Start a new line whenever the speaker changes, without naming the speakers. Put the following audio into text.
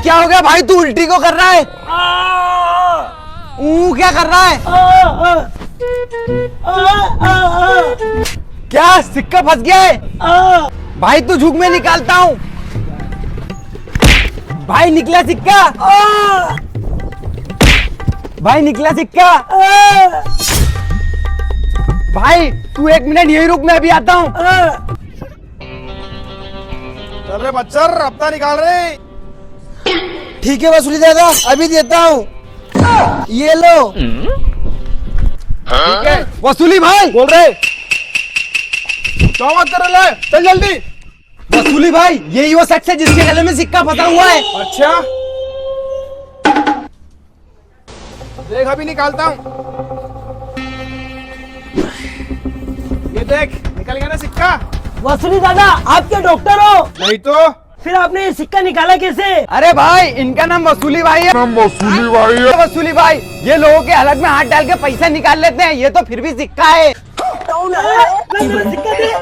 क्या हो गया भाई, तू उल्टी को कर रहा है? क्या कर रहा है? क्या सिक्का फंस गया है? भाई तू झुक, में निकालता हूँ। भाई निकला सिक्का। भाई निकला सिक्का। भाई तू 1 मिनट यही रुक, मैं अभी आता हूँ।
अरे मच्छर अपना निकाल रहे।
ठीक है वसूली दादा, अभी देता हूँ। ये लो।
ठीक है
वसूली भाई
बोल रहे। मत कर ले, चल जल्दी।
वसूली भाई, यही वो शख्स है जिसके गले में सिक्का फंसा हुआ है।
अच्छा देख, अभी निकालता हूँ। ये देख, निकल गया ना सिक्का।
वसूली दादा, आप क्या डॉक्टर हो?
नहीं तो
फिर आपने ये सिक्का निकाला कैसे?
अरे भाई, इनका नाम वसूली भाई है। वसूली भाई, ये लोगों के हलक में हाथ डाल के पैसा निकाल लेते हैं, ये तो फिर भी सिक्का है।
मेरा सिक्का दे।